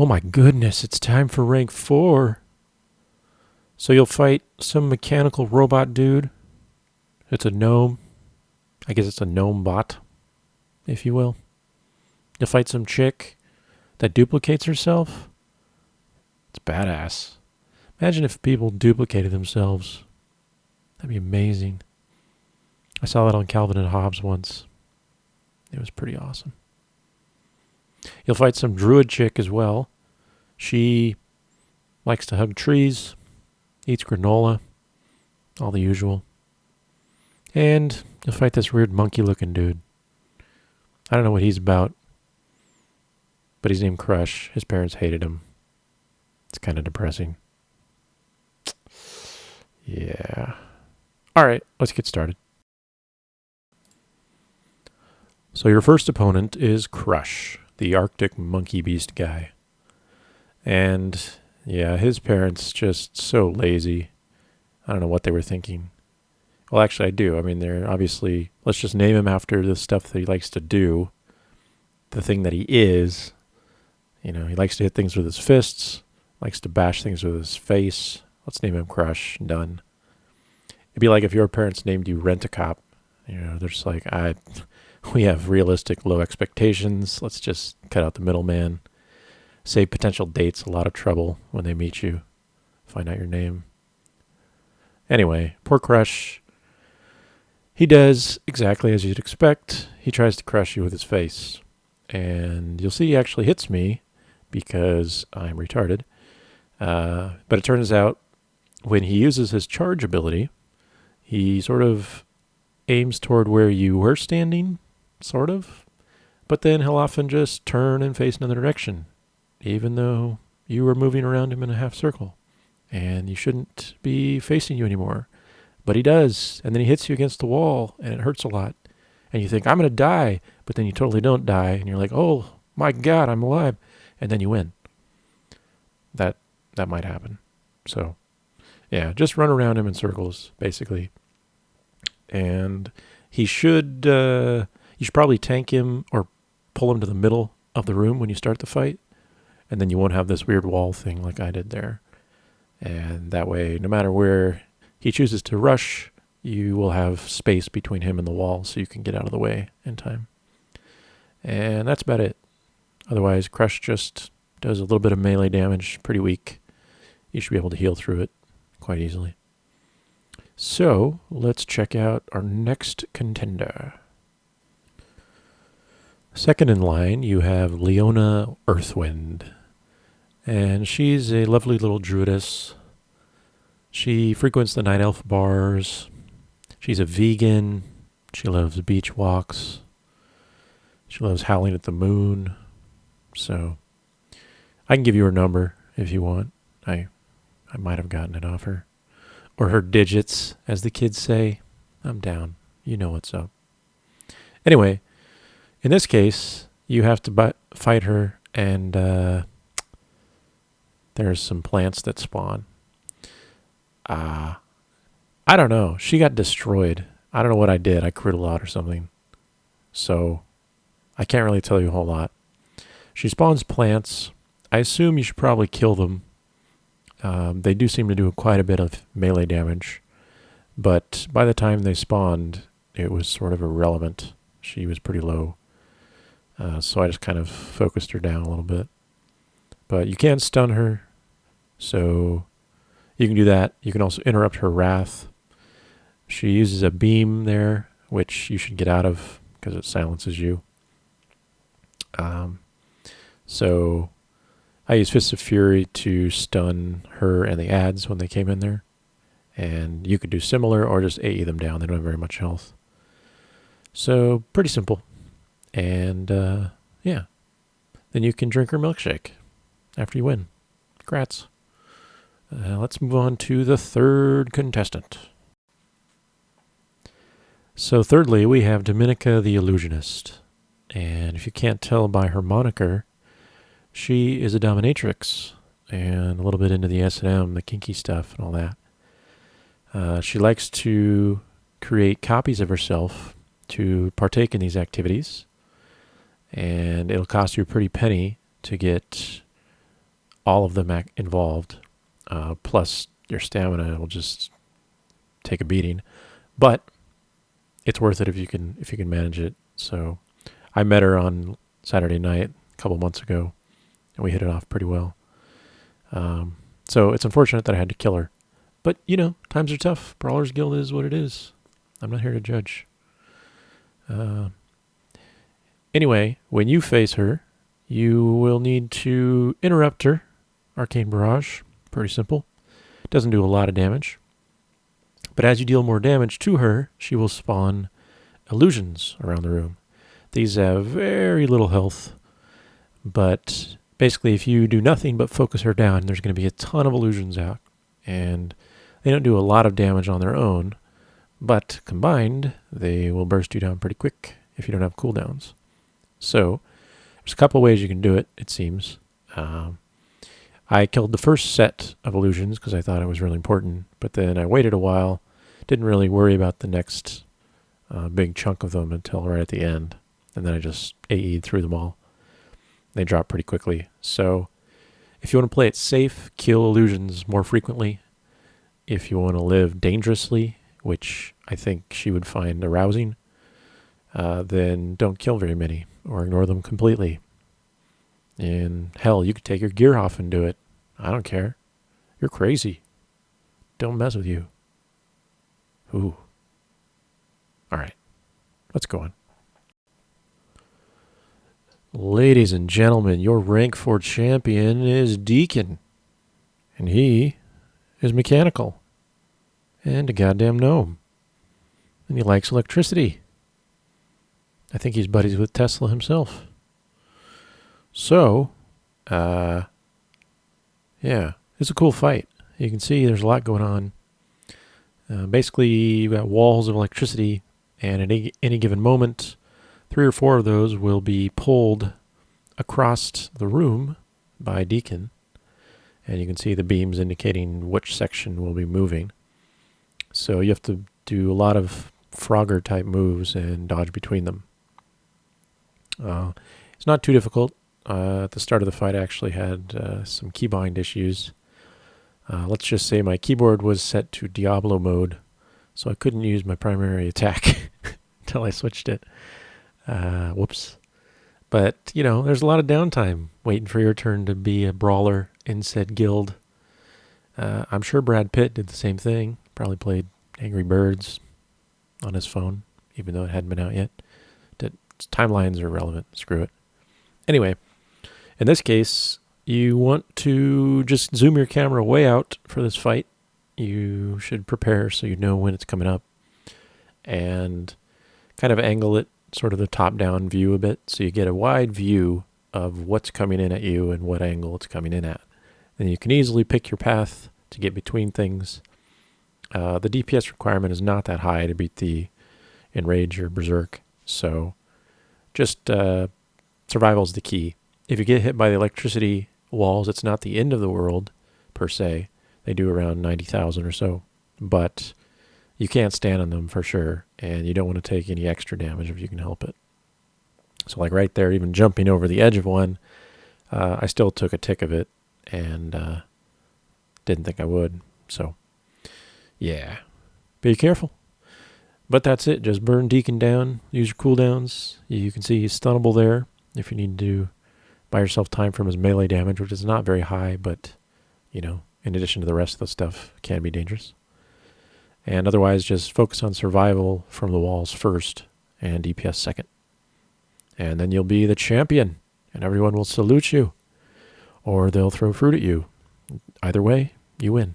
Oh my goodness, it's time for rank 4. So you'll fight some mechanical robot dude. It's a gnome. I guess it's a gnome bot, if you will. You'll fight some chick that duplicates herself. It's badass. Imagine if people duplicated themselves. That'd be amazing. I saw that on Calvin and Hobbes once. It was pretty awesome. You'll fight some druid chick as well. She likes to hug trees, eats granola, all the usual. And you'll fight this weird monkey-looking dude. I don't know what he's about, but he's named Crush. His parents hated him. It's kind of depressing. Yeah. All right, let's get started. So your first opponent is Crush, the Arctic monkey beast guy. And yeah, his parents just so lazy. I don't know what they were thinking. Well, actually, I do. I mean, they're obviously, let's just name him after the stuff that he likes to do. The thing that he is. You know, he likes to hit things with his fists, likes to bash things with his face. Let's name him Crush. Done. It'd be like if your parents named you Rent-A-Cop. You know, they're just like, we have realistic low expectations. Let's just cut out the middleman. Save potential dates a lot of trouble when they meet you. Find out your name. Anyway, poor Crush. He does exactly as you'd expect. He tries to crush you with his face. And you'll see he actually hits me because I'm retarded. But it turns out when he uses his charge ability, he sort of aims toward where you were standing, sort of. But then he'll often just turn and face another direction, even though you were moving around him in a half circle. And you shouldn't be facing you anymore. But he does, and then he hits you against the wall, and it hurts a lot. And you think, I'm going to die, but then you totally don't die, and you're like, oh, my God, I'm alive. And then you win. That might happen. So, yeah, just run around him in circles, basically. And you should probably tank him or pull him to the middle of the room when you start the fight, and then you won't have this weird wall thing like I did there. And that way, no matter where he chooses to rush, you will have space between him and the wall so you can get out of the way in time. And that's about it. Otherwise, Crush just does a little bit of melee damage, pretty weak. You should be able to heal through it quite easily. So, let's check out our next contender. Second in line, you have Leona Earthwind. And she's a lovely little druidess. She frequents the night elf bars. She's a vegan. She loves beach walks. She loves howling at the moon. So, I can give you her number if you want. I might have gotten it off her. Or her digits, as the kids say. I'm down. You know what's up. Anyway, in this case, you have to fight her, and there's some plants that spawn. I don't know. She got destroyed. I don't know what I did. I crit a lot or something. So, I can't really tell you a whole lot. She spawns plants. I assume you should probably kill them. They do seem to do quite a bit of melee damage. But by the time they spawned, it was sort of irrelevant. She was pretty low. So I just kind of focused her down a little bit. But you can stun her. So you can do that. You can also interrupt her wrath. She uses a beam there, which you should get out of because it silences you. So I used Fists of Fury to stun her and the ads when they came in there. And you could do similar or just AE them down. They don't have very much health. So pretty simple. And yeah. Then you can drink her milkshake after you win. Congrats. Let's move on to the third contestant. So thirdly, we have Dominika the Illusionist. And if you can't tell by her moniker, she is a dominatrix and a little bit into the S&M, the kinky stuff and all that. She likes to create copies of herself to partake in these activities. And it'll cost you a pretty penny to get all of them involved. Plus your stamina will just take a beating. But it's worth it if you can manage it. So I met her on Saturday night a couple months ago, and we hit it off pretty well. So it's unfortunate that I had to kill her. But, times are tough. Brawler's Guild is what it is. I'm not here to judge. Anyway, when you face her, you will need to interrupt her. Arcane Barrage. Pretty simple. Doesn't do a lot of damage. But as you deal more damage to her, she will spawn illusions around the room. These have very little health, but basically if you do nothing but focus her down, there's going to be a ton of illusions out. And they don't do a lot of damage on their own, but combined, they will burst you down pretty quick if you don't have cooldowns. So there's a couple ways you can do it, it seems. I killed the first set of illusions because I thought it was really important, but then I waited a while, didn't really worry about the next big chunk of them until right at the end, and then I just AE'd through them all. They drop pretty quickly. So if you want to play it safe, kill illusions more frequently. If you want to live dangerously, which I think she would find arousing, then don't kill very many or ignore them completely. And hell, you could take your gear off and do it. I don't care. You're crazy. Don't mess with you. Ooh. All right. Let's go on. Ladies and gentlemen, your rank 4 champion is Deekan. And he is mechanical. And a goddamn gnome. And he likes electricity. I think he's buddies with Tesla himself. So, yeah, it's a cool fight. You can see there's a lot going on. Basically, you've got walls of electricity, and at any given moment, 3 or 4 of those will be pulled across the room by Deekan, and you can see the beams indicating which section will be moving. So you have to do a lot of Frogger-type moves and dodge between them. It's not too difficult. At the start of the fight, I actually had some keybind issues. Let's just say my keyboard was set to Diablo mode, so I couldn't use my primary attack until I switched it. Whoops. But, there's a lot of downtime waiting for your turn to be a brawler in said guild. I'm sure Brad Pitt did the same thing. Probably played Angry Birds on his phone, even though it hadn't been out yet. Timelines are irrelevant. Screw it. Anyway, in this case, you want to just zoom your camera way out for this fight. You should prepare so you know when it's coming up. And kind of angle it, sort of the top-down view a bit, so you get a wide view of what's coming in at you and what angle it's coming in at. And you can easily pick your path to get between things. The DPS requirement is not that high to beat the Enrage or Berserk, so just survival's the key. If you get hit by the electricity walls, it's not the end of the world, per se. They do around 90,000 or so, but you can't stand on them for sure, and you don't want to take any extra damage if you can help it. So like right there, even jumping over the edge of one, I still took a tick of it, and didn't think I would. So, yeah. Be careful. But that's it. Just burn Deekan down. Use your cooldowns. You can see he's stunnable there if you need to buy yourself time from his melee damage, which is not very high, but, in addition to the rest of the stuff, can be dangerous. And otherwise, just focus on survival from the walls first and DPS second. And then you'll be the champion, and everyone will salute you. Or they'll throw fruit at you. Either way, you win.